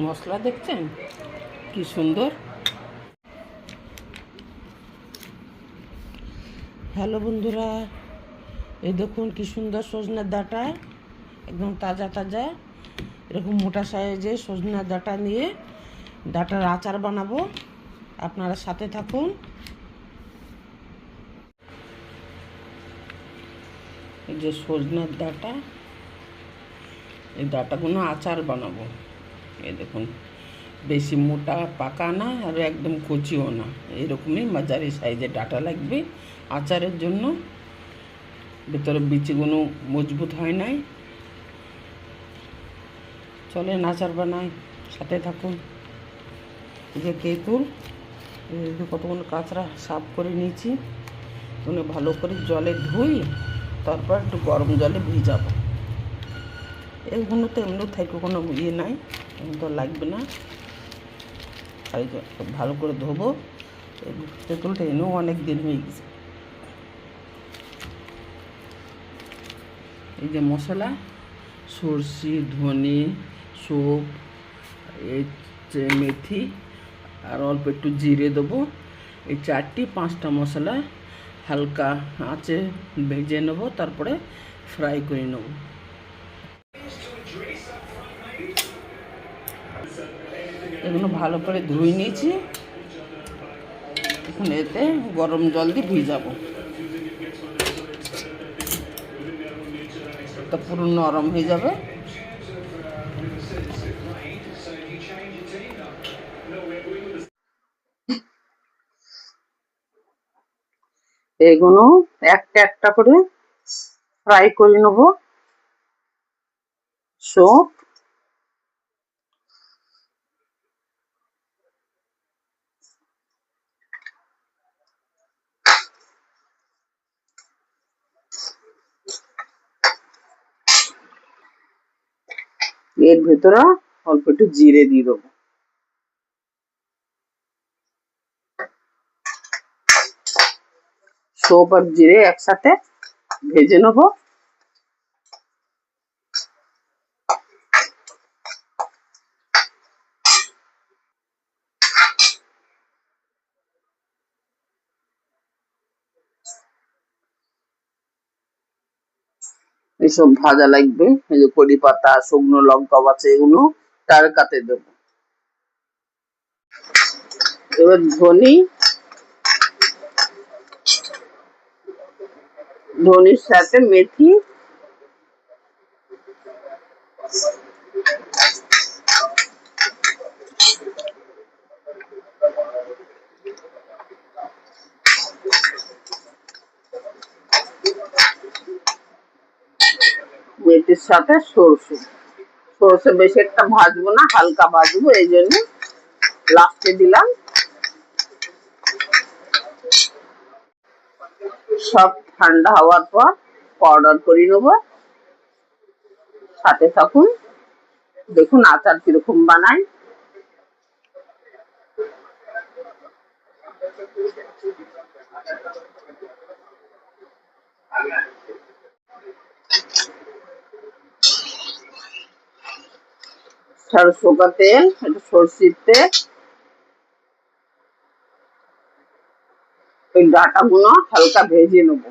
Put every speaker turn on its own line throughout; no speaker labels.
মশলা দেখছেন কি সুন্দর। হ্যালো বন্ধুরা, এই দেখুন কি সুন্দর সজনের ডাঁটা, একদম তাজা তাজা। এরকম মোটা সাইজে সজনের ডাঁটা নিয়ে ডাঁটার আচার বানাবো, আপনারা সাথে থাকুন। এই যে সজনের ডাঁটা, এই ডাঁটাগুলো আচার বানাবো। এই দেখুন, বেশি মোটা পাকা না আর একদম কচিও না, এরকমই মাঝারি সাইজের ডাঁটা লাগবে আচারের জন্য। ভেতরে বিচিগুলো মজবুত হয় নাই। চলেন আচার বানাই, সাথে থাকুন। এই যে তেঁতুল, কতগুলো কাঁচরা সাফ করে নিয়েছি, ওগুলো ভালো করে জলে ধুই, তারপর একটু গরম জলে ভিজাবো। এগুলো তো এমনিও থাকে, কোনো ইয়ে নাই, এমন তো লাগবে না। আর ভালো করে ধোবো। তেঁতুলটা এনেও অনেক দিন হয়ে গেছে। এই যে মশলা, সরষে, ধনে, সৌপ, এই মেথি আর অল্প একটু জিরে দেবো। এই 4-5টা মশলা হালকা আঁচে ভেজে নেবো, তারপরে ফ্রাই করে নেব। এগুলো ভালো করে ধুয়ে নিয়েছি, এখন এতে গরম জল দিয়ে ভিজাবো। তো পুরো নরম হয়ে যাবে। এগুলো একটা একটা করে ফ্রাই করে নেব। সব এর ভেতরে অল্প একটু জিরে দিয়ে দেবো। সৌপ আর জিরে একসাথে ভেজে নেবো। এইসব ভাজা লাগবে। এই যে কড়ি পাতা, শুকনো লঙ্কা আছে, এগুলো তারকাতে দেবো। এবার ধনির সাথে মেথি, মেথির সাথে সরষে। সরষে বেশি একটা ভাজবো না, হালকা ভাজবো, এই জন্য লাস্টে দিলাম। সব ঠান্ডা হওয়ার পর পাউডার করে নেবো। সাথে থাকুন, দেখুন আচার কিরকম বানাই। সরষে তেল, একটু সরষের তেল, ওই ডাঁটাগুলো হালকা ভেজে নেবো।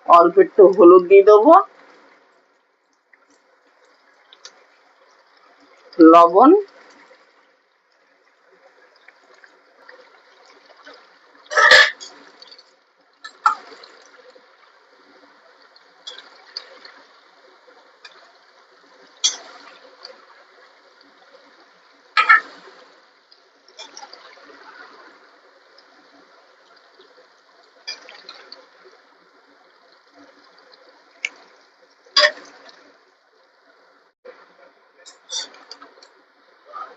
অল্প একটু হলুদ দিয়ে দেবো, লবণ,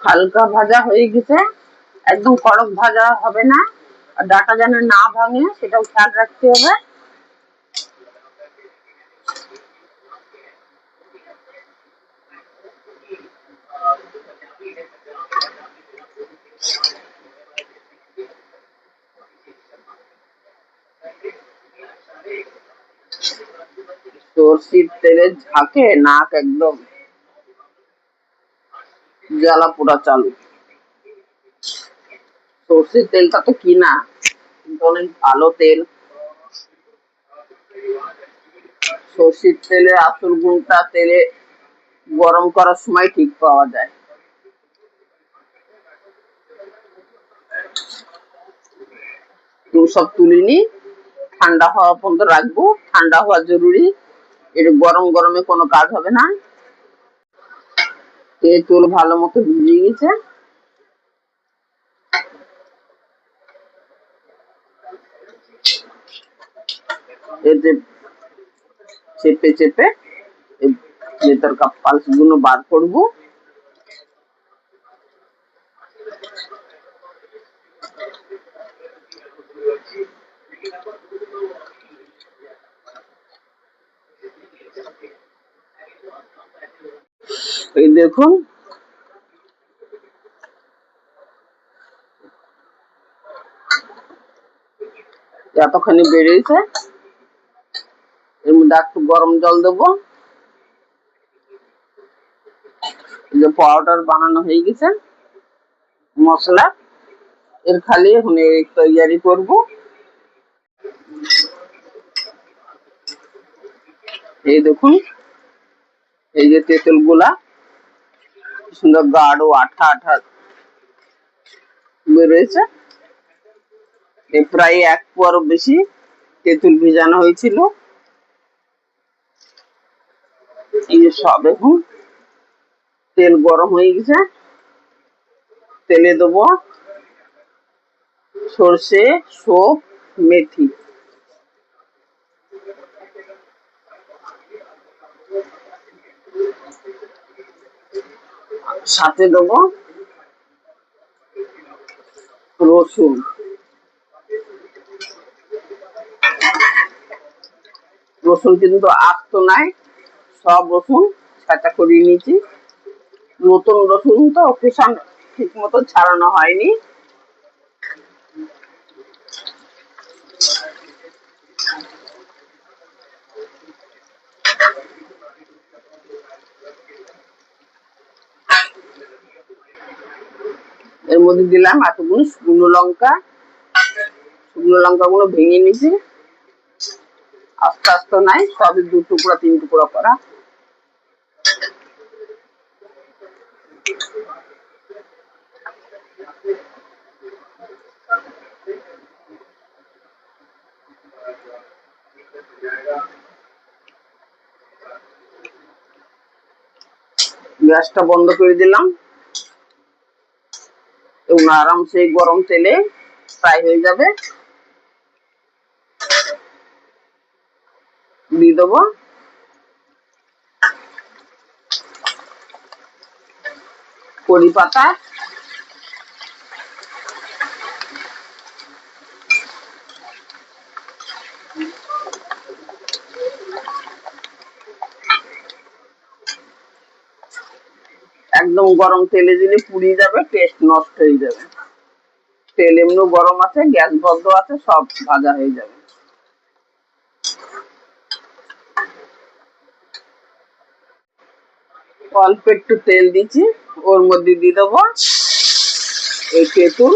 হালকা ভাজা হয়ে গেছে, একদম কড়ক ভাজা হবে না, আর ডাটা যেন না ভাঙে সেটাও খেয়াল রাখতে হবে। সর্ষের তেলের ঝাঁকে নাক একদম জ্বালা পোড়া চালু। সর্ষের তেলটা তো কিনা, কিন্তু অনেক ভালো তেল। সর্ষের তেলের আসল গুণটা তেলে গরম করার সময় ঠিক পাওয়া যায়। সব তুলিনি, ঠান্ডা হওয়া পর্যন্ত রাখবো, ঠান্ডা হওয়া জরুরি, এর গরম গরমে কোনো কাজ হবে না। তেল ভালো মতো ভিজে গেছে, এতে চেপে চেপে ভেতরকার পালস গুলো বার করবো। এই দেখুন, এতখানি বেরিয়েছে, এর মধ্যে একটু গরম জল দেবো। যে পাউডার বানানো হয়ে গেছে মশলা, এর খালি এখন তৈরি করব। এই দেখুন, এই যে তেঁতুল গুলা সুন্দর গাঢ় আঠা আঠা বেরোয়েছে, প্রায় 1 পোয়ারও বেশি তেঁতুল ভেজানো হয়েছিল। এই যে সব এখন তেল গরম হয়ে গেছে, তেলে দেবো সর্ষে, সৌফ, মেথি, সাথে দেবো রসুন। রসুন কিন্তু আস্ত নাই, সব রসুন ছাঁচা করে নিয়েছি। নতুন রসুন তো খোসা ঠিক মতো ছাড়ানো হয়নি। এর মধ্যে দিলাম এতগুলো শুকনো লঙ্কা, শুকনো লঙ্কা গুলো ভেঙে নিয়েছি, আস্তে আস্তে নাই, সবই 2 টুকরা 3 টুকরা করা। গ্যাসটা বন্ধ করে দিলাম, এবং আরামসে গরম তেলে ফ্রাই হয়ে যাবে। দিয়ে দেবো কড়ি পাতা, একদম গরম তেলে দিলে পুড়িয়ে যাবে, টেস্ট নষ্ট হয়ে যাবে। তেল এমনি গরম আছে, গ্যাস বন্ধ আছে, সব ভাজা হয়ে যাবে। অল্প একটু তেল দিচ্ছি, ওর মধ্যে দিয়ে দেবো এই তেঁতুল,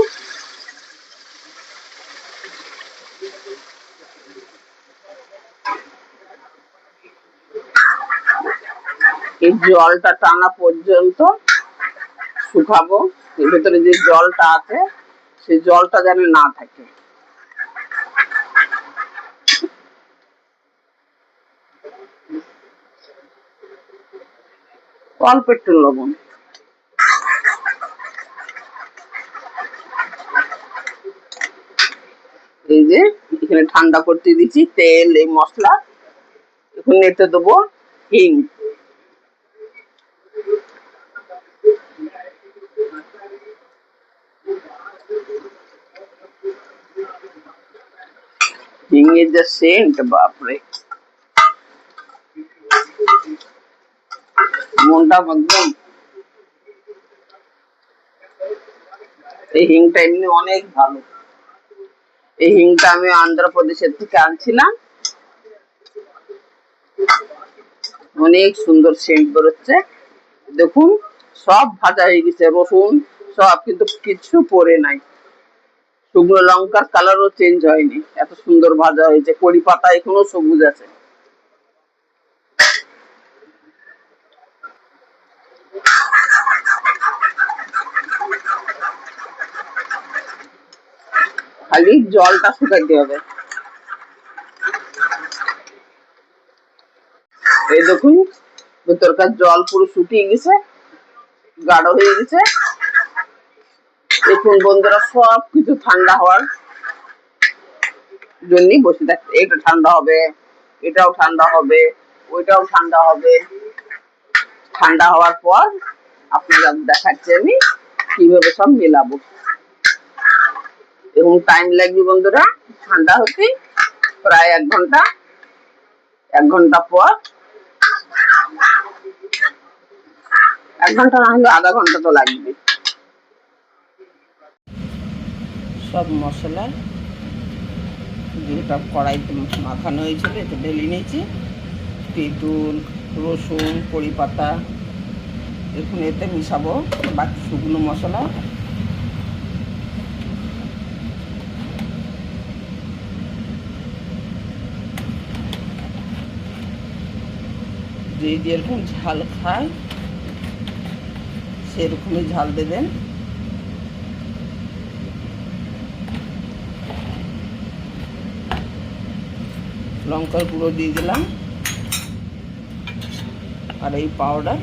এই জলটা টানা পর্যন্ত শুকাবো। এর ভেতরে যে জলটা আছে সেই জলটা যেন না থাকে। অল্প একটু লবণ, এই যে এখানে ঠান্ডা করতে দিচ্ছি তেল, এই মশলা। এখন এতে দেবো হিং, হিঙের যা সেন্ট, বাপরে, মনটা একদম। এই হিংটা এমনি অনেক ভালো। এই হিংটা আমি অন্ধ্রপ্রদেশের থেকে আনছিলাম, অনেক সুন্দর সেন্ট বেরোচ্ছে। দেখুন সব ভাজা হয়ে গেছে, রসুন সব, কিন্তু কিছু পড়ে নাই। শুকনো লঙ্কার কালারও চেঞ্জ হয়নি, এত সুন্দর ভাজা হয়েছে। কড়ি পাতা এখনো সবুজ আছে। খালি জলটা শুকাইতে হবে। এই দেখুন ভেতরকার জল পুরো শুকিয়ে গেছে, গাঢ় হয়ে গেছে। দেখুন বন্ধুরা, সব কিছু ঠান্ডা হওয়ার জন্যই বসে থাকছে। এটা ঠান্ডা হবে, এটাও ঠান্ডা হবে, ওইটাও ঠান্ডা হবে। ঠান্ডা হওয়ার পর আপনারা দেখাচ্ছি আমি কিভাবে সব মেলাবো। এবং টাইম লাগবে বন্ধুরা ঠান্ডা হতে, প্রায় 1 ঘন্টা। 1 ঘন্টা পর, 1 ঘন্টা না হলে আধা ঘন্টা তো লাগবে। সব মশলা যেটা কড়াইতে মাখানো হয়েছিল এটা ঢেলে নিয়েছি। তেঁতুল, রসুন, কড়ি পাতা, এখন এতে মিশাবো বাকি শুকনো মশলা। যে যেরকম ঝাল খায় সেরকমই ঝাল দেবেন। লঙ্কার গুঁড়ো দিয়ে দিলাম, আর এই পাউডার।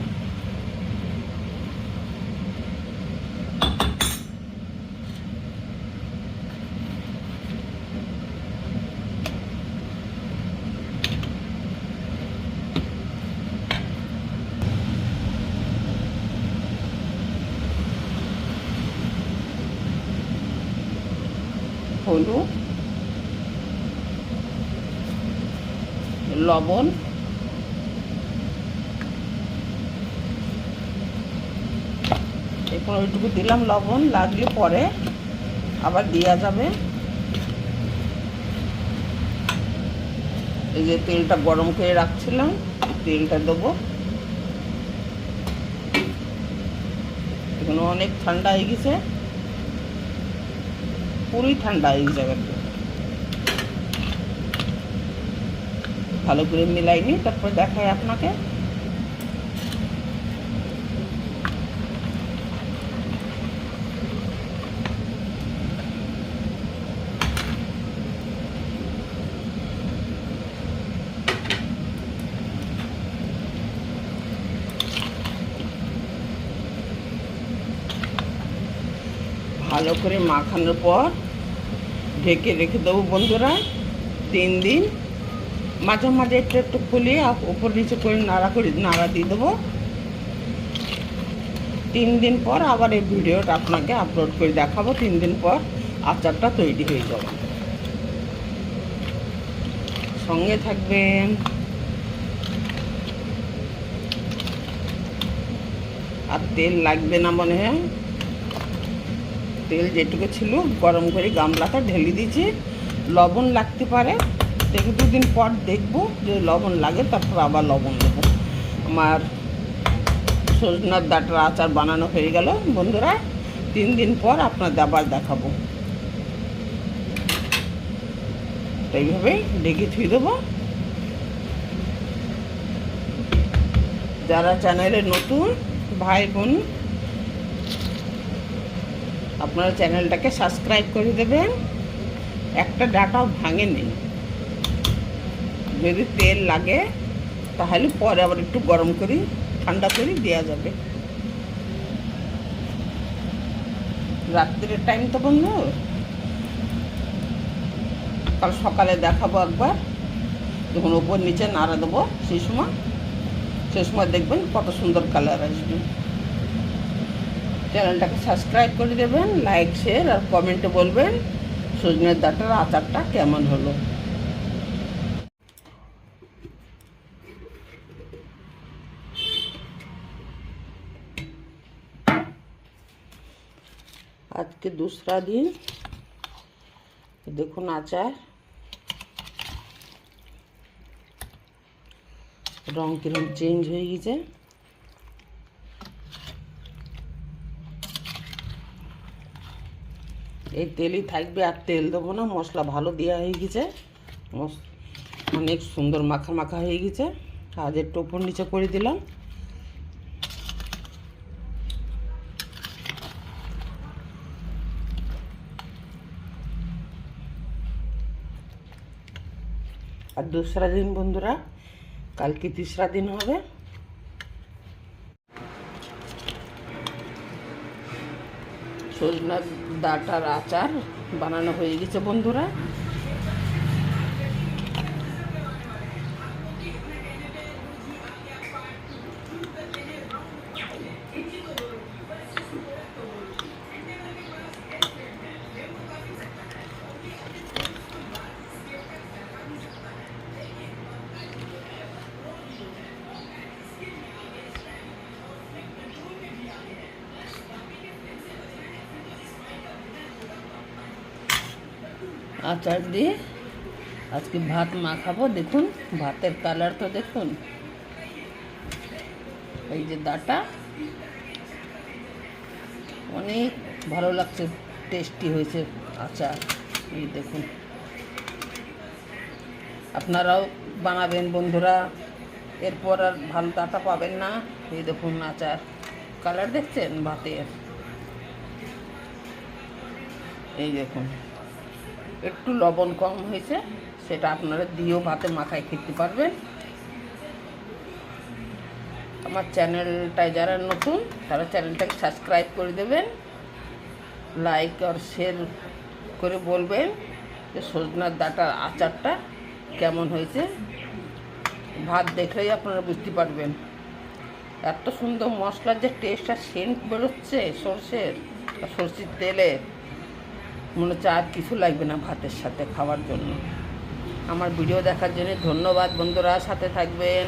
হলুদ, লবণ, এখন ওইটুকু দিলাম। লবণ লাগলে পরে আবার দেওয়া যাবে। এই যে তেলটা গরম করে রাখছিলাম, তেলটা দেবো। এখন অনেক ঠান্ডা হয়ে গেছে, পুরোই ঠান্ডা হয়ে গেছে। এবার ভালো করে মিলাইনি, তারপর দেখাই আপনাকে। ভালো করে মাখানোর পর ঢেকে রেখে দেবো বন্ধুরা 3 দিন। মাঝে মাঝে একটু একটু খুলিয়ে উপর নিচে করে নাড়া দিয়ে দেবো। 3 দিন পর আবার এই ভিডিওটা আপনাকে আপলোড করে দেখাবো। 3 দিন পর আচারটা তৈরি হয়ে যাবে। সঙ্গে থাকবেন। আর তেল লাগবে না মনে হয়, তেল যেটুকু ছিল গরম করে গামলাটা ঢেলে দিয়েছি। লবণ লাগতে পারে, 1-2 দিন পর দেখবো যে লবণ লাগে, তারপর আবার লবণ দেবো। আমার সজনার ডাঁটার আচার বানানো হয়ে গেল বন্ধুরা। 3 দিন পর আপনাদের আবার দেখাবো। এইভাবেই ঢেকে থুয়ে দেবো। যারা চ্যানেলে নতুন ভাই বোন, আপনারা চ্যানেলটাকে সাবস্ক্রাইব করে দেবেন। একটা ডাঁটাও ভাঙেনি। যদি তেল লাগে তাহলে পরে আবার একটু গরম করি, ঠান্ডা করে দেওয়া যাবে। রাত্রের টাইম তো বন্ধু, কাল সকালে দেখাবো একবার, যখন ওপর নিচে নাড়া দেবো সেই সময় দেখবেন কত সুন্দর কালার আসবে। চ্যানেলটাকে সাবস্ক্রাইব করে দেবেন, লাইক শেয়ার আর কমেন্টে বলবেন সজনের ডাঁটার আচারটা কেমন হলো। আজকে दूसरा दिन দেখুন আচার রং কিরম চেঞ্জ হয়ে গেছে। এই তেলই থাকবে, আর তেল দেবো না, মশলা ভালো দেওয়া হয়ে গেছে, অনেক সুন্দর মাখা মাখা হয়ে গেছে। আজ একটু উপর নিচে করে দিলাম। আর दूसरा दिन বন্ধুরা, কালকে तीसरा दिन হবে। সজনার ডাঁটার আচার বানানো হয়ে গেছে বন্ধুরা। আচার দিয়ে আজকে ভাত মাখাবো। দেখুন ভাতের কালার তো দেখুন, এই যে ডাঁটা অনেক ভালো লাগছে, টেস্টি হয়েছে আচার। এই দেখুন, আপনারাও বানাবেন বন্ধুরা, এরপর আর ভালো ডাঁটা পাবেন না। এই দেখুন আচার কালার দেখছেন ভাতের, এই দেখুন একটু লবণ কম হয়েছে, সেটা আপনারা দিয়েও ভাতে মাখায় খেতে পারবেন। আমার চ্যানেলটায় যারা নতুন তারা চ্যানেলটাকে সাবস্ক্রাইব করে দেবেন, লাইক আর শেয়ার করে বলবেন যে সজনার ডাঁটার আচারটা কেমন হয়েছে। ভাত দেখলেই আপনারা বুঝতে পারবেন, এত সুন্দর মশলার যে টেস্ট আর সেন্ট বেরোচ্ছে সর্ষের তেলের, মনে হচ্ছে আর কিছু লাগবে না ভাতের সাথে খাওয়ার জন্য। আমার ভিডিও দেখার জন্য ধন্যবাদ বন্ধুরা, সাথে থাকবেন।